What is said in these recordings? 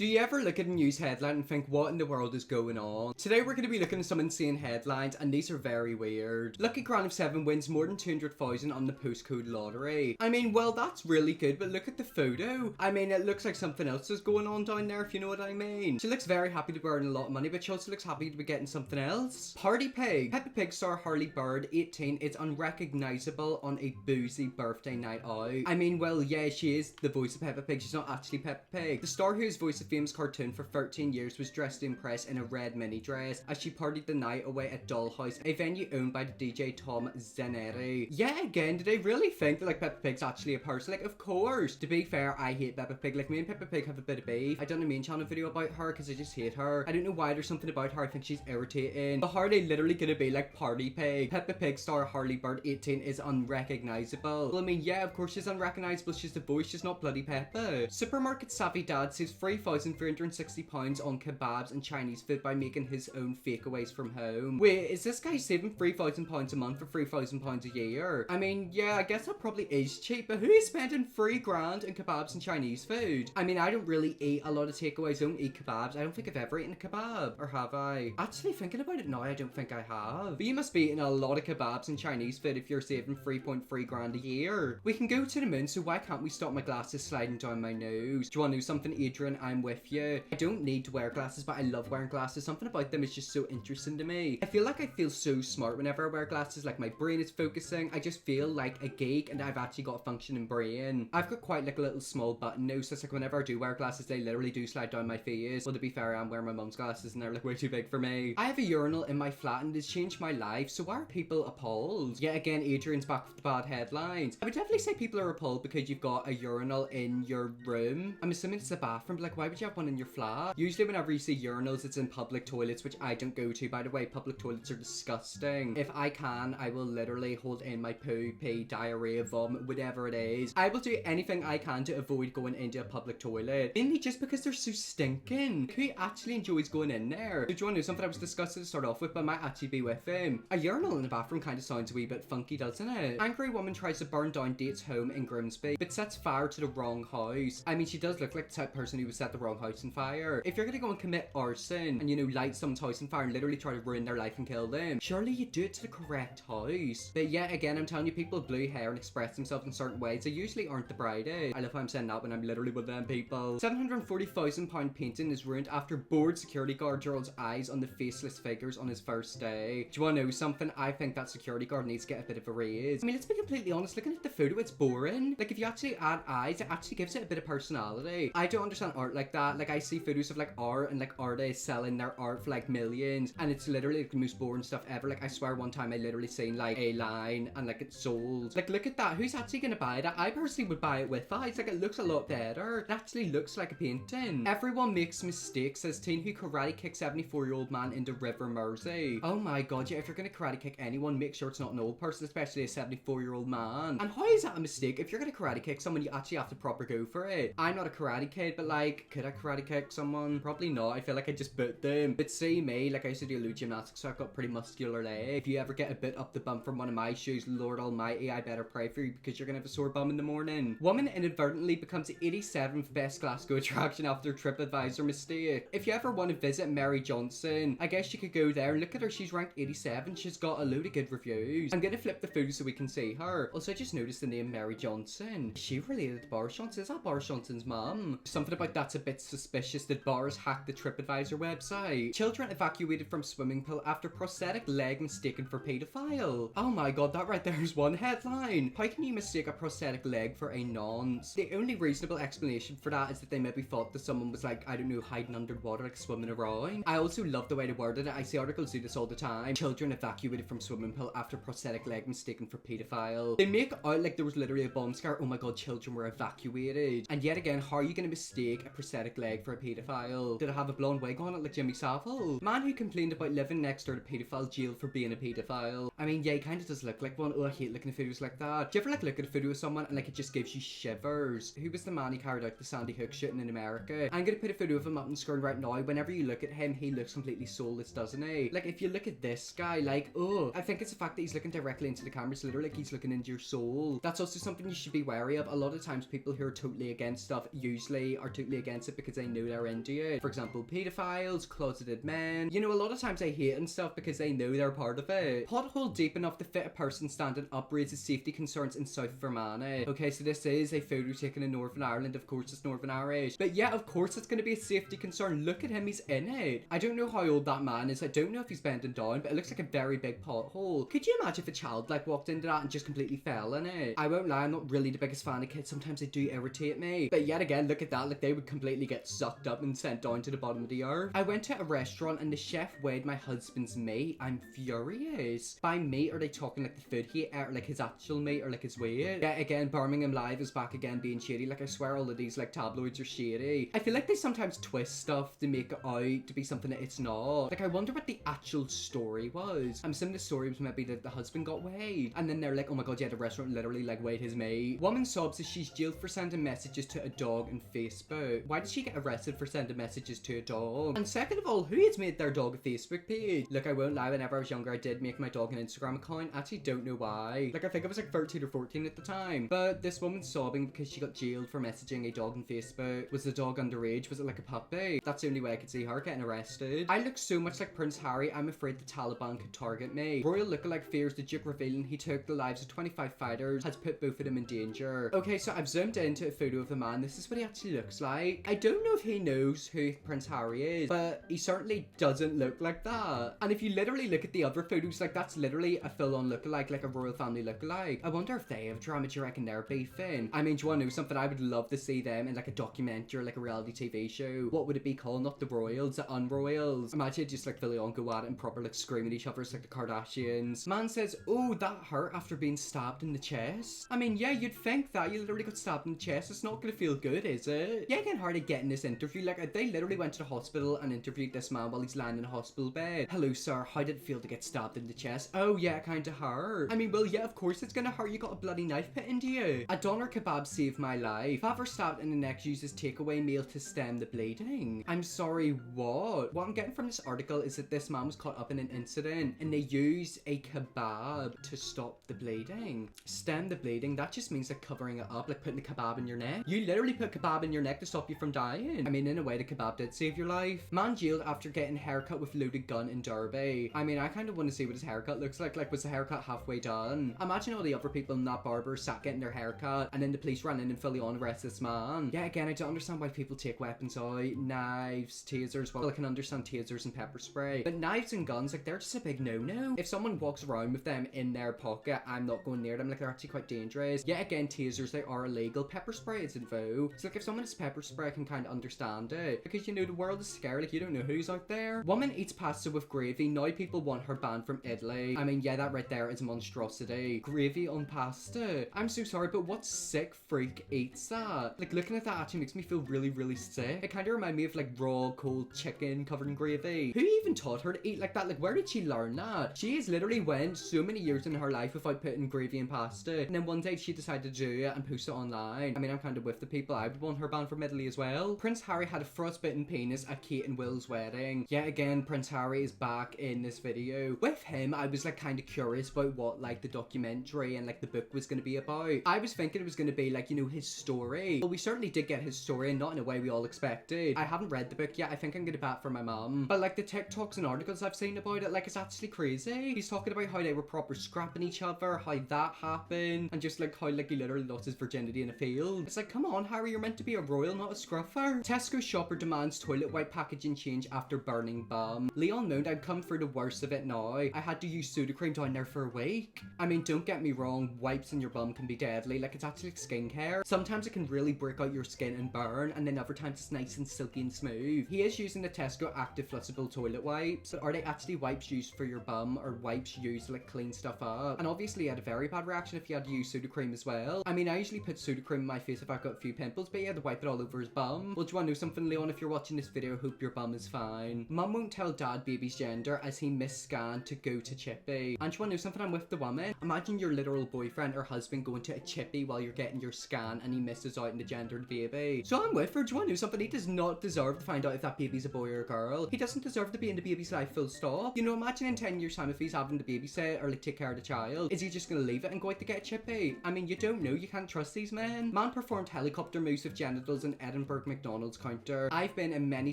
Do you ever look at a news headline and think, what in the world is going on? Today we're going to be looking at some insane headlines, and these are very weird. Lucky Grand of 7 wins more than 200,000 on the postcode lottery. I mean, well, that's really good, but look at the photo. I mean, it looks like something else is going on down there, if you know what I mean. She looks very happy to be earning a lot of money, but she also looks happy to be getting something else. Party Pig. Peppa Pig star Harley Bird, 18, is unrecognizable on a boozy birthday night out. I mean, well, yeah, she is the voice of Peppa Pig. She's not actually Peppa Pig. The star who has voiced a famous cartoon for 13 years was dressed to impress in a red mini dress as she partied the night away at Dollhouse, a venue owned by the DJ Tom Zaneri. Yeah, again, did they really think that like Peppa Pig's actually a person? Like, of course. To be fair, I hate Peppa Pig. Like, me and Peppa Pig have a bit of beef. I done a main channel video about her because I just hate her. I don't know why, there's something about her I think she's irritating. But how are they literally gonna be like Party Pig? Peppa Pig star Harley Bird, 18, is unrecognizable. Well, I mean, yeah, of course she's unrecognizable. She's the voice, she's not bloody Peppa. Supermarket savvy dad saves £3,360 on kebabs and Chinese food by making his own fakeaways from home. Wait, is this guy saving £3,000 a month for £3,000 a year? I mean, yeah, I guess that probably is cheap, but who is spending £3,000 in kebabs and Chinese food? I mean, I don't really eat a lot of takeaways. I don't eat kebabs. I don't think I've ever eaten a kebab. Or have I? Actually, thinking about it now, I don't think I have. But you must be eating a lot of kebabs and Chinese food if you're saving 3.3 grand a year. We can go to the moon, so why can't we stop my glasses sliding down my nose? Do you want to know something, Adrian? I'm with you. I don't need to wear glasses, but I love wearing glasses. Something about them is just so interesting to me. I feel like I feel so smart whenever I wear glasses. Like, my brain is focusing. I just feel like a geek, and I've actually got a functioning brain. I've got quite like a little small button nose, so it's like whenever I do wear glasses, they literally do slide down my face. Well, to be fair, I'm wearing my mum's glasses and they're like way too big for me. I have a urinal in my flat and it's changed my life, so why are people appalled? Yet again, Adrian's back with the bad headlines. I would definitely say people are appalled because you've got a urinal in your room. I'm assuming it's a bathroom, but like, why would you have one in your flat? Usually whenever you see urinals, it's in public toilets, which I don't go to. By the way, public toilets are disgusting. If I can, I will literally hold in my poo, pee, diarrhea, vomit, whatever it is. I will do anything I can to avoid going into a public toilet, mainly just because they're so stinking. Who actually enjoys going in there? Do you want to know something I was disgusted to start off with, but I might actually be with him? A urinal in the bathroom kind of sounds a wee bit funky, doesn't it? Angry woman tries to burn down date's home in Grimsby, but sets fire to the wrong house. I mean, she does look like the type of person who would set the wrong house on fire. If you're gonna go and commit arson and, you know, light someone's house on fire and literally try to ruin their life and kill them, surely you do it to the correct house. But yet again, I'm telling you, people with blue hair and express themselves in certain ways, they usually aren't the bride. I love how I'm saying that when I'm literally with them people. £740,000 painting is ruined after bored security guard draws eyes on the faceless figures on his first day. Do you want to know something? I think that security guard needs to get a bit of a raise. I mean, let's be completely honest, looking at the photo, it's boring. Like, if you actually add eyes, it actually gives it a bit of personality. I don't understand art like that. Like, I see photos of like art and like artists selling their art for like millions, and it's literally like the most boring stuff ever. Like, I swear one time I literally seen like a line and like it's sold. Like, look at that. Who's actually gonna buy that? I personally would buy it with eyes. Like, it looks a lot better. It actually looks like a painting. Everyone makes mistakes, says teen who karate kicked 74-year-old man into River Mersey. Oh my god, yeah, if you're gonna karate kick anyone, make sure it's not an old person, especially a 74-year-old man. And how is that a mistake? If you're gonna karate kick someone, you actually have to proper go for it. I'm not a karate kid, but like, could I karate kick someone? Probably not. I feel like I just boot them. But see me, like, I used to do loot gymnastics, so I've got pretty muscular legs. If you ever get a bit up the bum from one of my shoes, Lord almighty, I better pray for you because you're gonna have a sore bum in the morning. Woman inadvertently becomes the 87th best Glasgow attraction after TripAdvisor mistake. If you ever want to visit Mary Johnson, I guess you could go there and look at her. She's ranked 87. She's got a load of good reviews. I'm gonna flip the photo so we can see her. Also, I just noticed the name Mary Johnson. Is she related to Boris Johnson? Is that Boris Johnson's mum? Something about that's a bit suspicious. Did Boris hack the TripAdvisor website? Children evacuated from swimming pool after prosthetic leg mistaken for paedophile. Oh my god, that right there is one headline. How can you mistake a prosthetic leg for a nonce? The only reasonable explanation for that is that they maybe thought that someone was like, I don't know, hiding underwater, like swimming around. I also love the way they worded it. I see articles do this all the time. Children evacuated from swimming pool after prosthetic leg mistaken for paedophile. They make out like there was literally a bomb scare. Oh my god, children were evacuated. And yet again, how are you gonna mistake a prosthetic leg for a paedophile? Did it have a blonde wig on it like Jimmy Savile? Man who complained about living next door to paedophile jailed for being a paedophile. I mean, yeah, he kind of does look like one. Oh, I hate looking at photos like that. Do you ever like look at a photo of someone and like it just gives you shivers? Who was the man who carried out the Sandy Hook shooting in America? I'm gonna put a photo of him up on the screen right now. Whenever you look at him, he looks completely soulless, doesn't he? Like, if you look at this guy, like, oh, I think it's the fact that he's looking directly into the camera. It's literally like he's looking into your soul. That's also something you should be wary of. A lot of times people who are totally against stuff usually are totally against it it because they know they're into it. For example, pedophiles, closeted men. You know, a lot of times they hate and stuff because they know they're part of it. Pothole deep enough to fit a person standing up raises safety concerns in South Fermanagh. Okay, so this is a photo taken in Northern Ireland. Of course, it's Northern Irish. But yeah, of course it's going to be a safety concern. Look at him, he's in it. I don't know how old that man is. I don't know if he's bending down, but it looks like a very big pothole. Could you imagine if a child like walked into that and just completely fell in it? I won't lie, I'm not really the biggest fan of kids. Sometimes they do irritate me. But yet again, look at that. Like, they would completely get sucked up and sent down to the bottom of the earth. I went to a restaurant and the chef weighed my husband's meat. I'm furious. By meat, are they talking like the food he ate, or like his actual meat, or like his weight? Yeah, again, Birmingham Live is back again being shady. Like, I swear all of these like tabloids are shady. I feel like they sometimes twist stuff to make it out to be something that it's not. Like, I wonder what the actual story was. I'm assuming the story was maybe that the husband got weighed, and then they're like, oh my god, yeah, the restaurant literally like weighed his meat. Woman sobs as she's jailed for sending messages to a dog on Facebook. Why did she get arrested for sending messages to a dog? And second of all, who has made their dog a Facebook page? Look, I won't lie, whenever I was younger, I did make my dog an Instagram account. I actually don't know why. Like, I think I was like 13 or 14 at the time. But this woman's sobbing because she got jailed for messaging a dog on Facebook. Was the dog underage? Was it like a puppy? That's the only way I could see her getting arrested. I look so much like Prince Harry, I'm afraid the Taliban could target me. Royal lookalike fears the Duke revealing he took the lives of 25 fighters has put both of them in danger. Okay, so I've zoomed into a photo of the man. This is what he actually looks like. I don't know if he knows who Prince Harry is, but he certainly doesn't look like that. And if you literally look at the other photos, like, that's literally a full-on lookalike, like a royal family lookalike. I wonder if they have drama. Do you reckon they're beefing? I mean, do you want to know something? I would love to see them in like a documentary or like a reality TV show. What would it be called? Not the Royals, the Unroyals. Imagine just like fully on go at it and proper like screaming at each other. It's like the Kardashians. Man says, oh, that hurt after being stabbed in the chest. I mean, yeah, you'd think that. You literally got stabbed in the chest. It's not gonna feel good, is it? Yeah, again, hard to get in this interview. Like, they literally went to the hospital and interviewed this man while he's lying in a hospital bed. Hello, sir. How did it feel to get stabbed in the chest? Oh, yeah, it kinda hurt. I mean, well, yeah, of course it's gonna hurt. You got a bloody knife put into you. A doner kebab saved my life. Father stabbed in the neck uses takeaway meal to stem the bleeding. I'm sorry, what? What I'm getting from this article is that this man was caught up in an incident and they used a kebab to stop the bleeding. Stem the bleeding, that just means like covering it up, like putting a kebab in your neck. You literally put kebab in your neck to stop you from dying. I mean, in a way, the kebab did save your life. Man jailed after getting haircut with loaded gun in Derby. I mean, I kind of want to see what his haircut looks like. Like, was the haircut halfway done? Imagine all the other people in that barber sat getting their haircut and then the police ran in and fully on arrest this man. Yeah, again, I don't understand why people take weapons out. Knives, tasers. Well, I can understand tasers and pepper spray, but knives and guns, like, they're just a big no-no. If someone walks around with them in their pocket, I'm not going near them. Like, they're actually quite dangerous. Yeah, again, tasers, they are illegal. Pepper spray isn't though. So like, if someone has pepper spray, I can kind of understand it, because you know the world is scary. Like, you don't know who's out there. Woman eats pasta with gravy. Now people want her banned from Italy. I mean, yeah, that right there is a monstrosity. Gravy on pasta. I'm so sorry, but what sick freak eats that? Like, looking at that actually makes me feel really, really sick. It kind of reminds me of like raw, cold chicken covered in gravy. Who even taught her to eat like that? Like, where did she learn that? She has literally went so many years in her life without putting gravy in pasta, and then one day she decided to do it and post it online. I mean, I'm kind of with the people. I would want her banned from Italy as well. Prince Harry had a frostbitten penis at Kate and Will's wedding. Yet again, Prince Harry is back in this video. With him, I was like kind of curious about what like the documentary and like the book was going to be about. I was thinking it was going to be like, you know, his story. Well, we certainly did get his story, and not in a way we all expected. I haven't read the book yet. I think I'm going to buy it for my mum. But like the TikToks and articles I've seen about it, like, it's actually crazy. He's talking about how they were proper scrapping each other, how that happened, and just like how like he literally lost his virginity in a field. It's like, come on, Harry, you're meant to be a royal, not a scruffer. Tesco shopper demands toilet wipe packaging change after burning bum. Leon moaned, I'd come through the worst of it now. I had to use Sudocrem down there for a week. I mean, don't get me wrong, wipes in your bum can be deadly. Like, it's actually like skincare. Sometimes it can really break out your skin and burn, and then other times it's nice and silky and smooth. He is using the Tesco active flushable toilet wipes, but are they actually wipes used for your bum, or wipes used to like clean stuff up? And obviously he had a very bad reaction if he had to use Sudocrem as well. I mean, I usually put Sudocrem in my face if I've got a few pimples, but he had to wipe it all over his bum. Well, do you want to know something, Leon? If you're watching this video, hope your bum is fine. Mum won't tell dad baby's gender as he misscanned to go to Chippy. And do you want to know something? I'm with the woman. Imagine your literal boyfriend or husband going to a Chippy while you're getting your scan and he misses out on the gendered baby. So I'm with her. Do you want to know something? He does not deserve to find out if that baby's a boy or a girl. He doesn't deserve to be in the baby's life, full stop. You know, imagine in 10 years time if he's having to babysit or like take care of the child. Is he just gonna leave it and go out to get a Chippy? I mean, you don't know. You can't trust these men. Man performed helicopter moves of genitals in Edinburgh Luxembourg McDonald's counter. I've been in many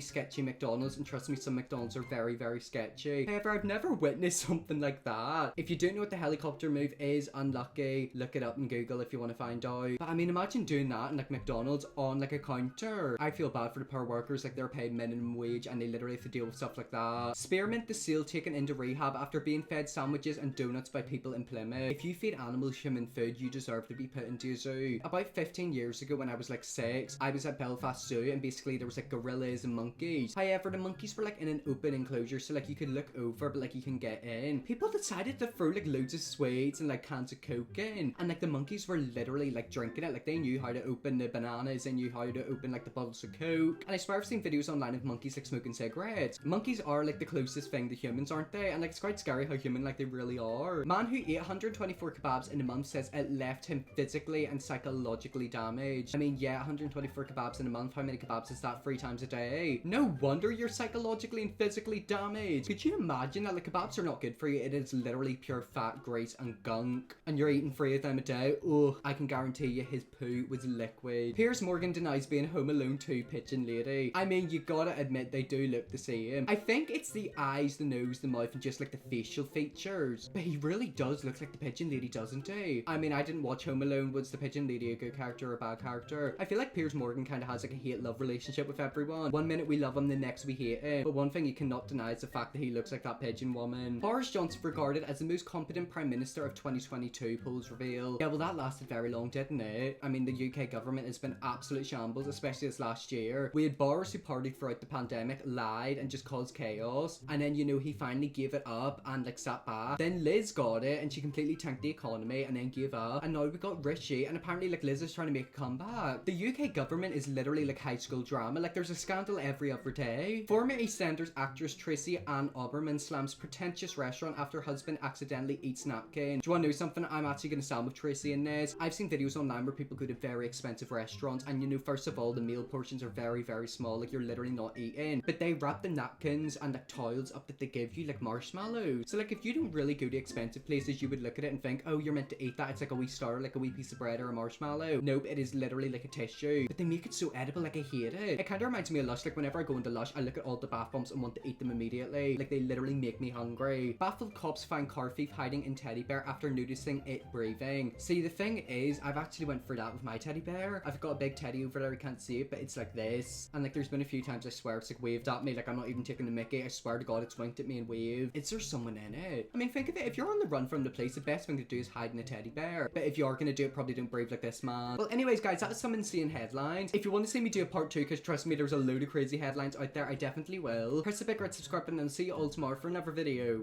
sketchy McDonald's, and trust me, some McDonald's are very, very sketchy. However, I've never witnessed something like that. If you don't know what the helicopter move is, unlucky, look it up in Google if you want to find out. But I mean, imagine doing that in like McDonald's on like a counter. I feel bad for the poor workers, like they're paid minimum wage and they literally have to deal with stuff like that. Spearmint the seal taken into rehab after being fed sandwiches and donuts by people in Plymouth. If you feed animals human food, you deserve to be put into a zoo. About 15 years ago when I was like 6, I was at Belfast Zoo and basically there was like gorillas and monkeys. However, the monkeys were like in an open enclosure, so like you could look over but like you can get in. People decided to throw like loads of sweets and like cans of coke in, and like the monkeys were literally like drinking it. Like they knew how to open the bananas, they knew how to open like the bottles of coke. And I swear I've seen videos online of monkeys like smoking cigarettes. Monkeys are like the closest thing to humans, aren't they? And like it's quite scary how human like they really are. Man who ate 124 kebabs in a month says it left him physically and psychologically damaged. I mean, yeah, 124 kebabs in a month, how many kebabs is that? 3 times a day? No wonder you're psychologically and physically damaged. Could you imagine that? Like, kebabs are not good for you. It is literally pure fat, grease and gunk, and you're eating 3 of them a day. Ugh, I can guarantee you his poo was liquid. Piers Morgan denies being Home Alone 2 Pigeon Lady. I mean, you gotta admit they do look the same. I think it's the eyes, the nose, the mouth, and just like the facial features. But he really does look like the Pigeon Lady, doesn't he? I mean, I didn't watch Home Alone. Was the Pigeon Lady a good character or a bad character? I feel like Piers Morgan kind of has like a hate-love relationship with everyone. One minute we love him, the next we hate him. But one thing you cannot deny is the fact that he looks like that pigeon woman. Boris Johnson regarded as the most competent Prime Minister of 2022, polls reveal. Yeah, well that lasted very long, didn't it? I mean, the UK government has been absolute shambles, especially this last year. We had Boris who partied throughout the pandemic, lied and just caused chaos, and then, you know, he finally gave it up and like sat back. Then Liz got it and she completely tanked the economy and then gave up, and now we got Rishi, and apparently like Liz is trying to make a comeback. The UK government is literally like high school drama. Like there's a scandal every other day. Former EastEnders actress Tracy Ann Oberman slams pretentious restaurant after husband accidentally eats napkin. Do you want to know something? I'm actually going to stand with Tracy in this. I've seen videos online where people go to very expensive restaurants, and you know, first of all, the meal portions are very, very small. Like you're literally not eating, but they wrap the napkins and like towels up that they give you like marshmallows. So like if you don't really go to expensive places, you would look at it and think, oh, you're meant to eat that. It's like a wee star, like a wee piece of bread or a marshmallow. Nope, it is literally like a tissue, but they make it so edible. Like I hate it. It kind of reminds me of Lush. Like whenever I go into Lush, I look at all the bath bombs and want to eat them immediately. Like they literally make me hungry. Baffled cops find car thief hiding in teddy bear after noticing it breathing. See, the thing is, I've actually went for that with my teddy bear. I've got a big teddy over there, I can't see it, but it's like this. And like there's been a few times I swear it's like waved at me. Like I'm not even taking the mickey. I swear to God it's winked at me and waved. Is there someone in it? I mean, think of it. If you're on the run from the police, the best thing to do is hide in a teddy bear. But if you are gonna do it, probably don't breathe like this man. Well, anyways guys, that was some insane headlines. If you want to see me do a part 2, because trust me, there's a load of crazy headlines out there, I definitely will. Press the big red subscribe button and see you all tomorrow for another video.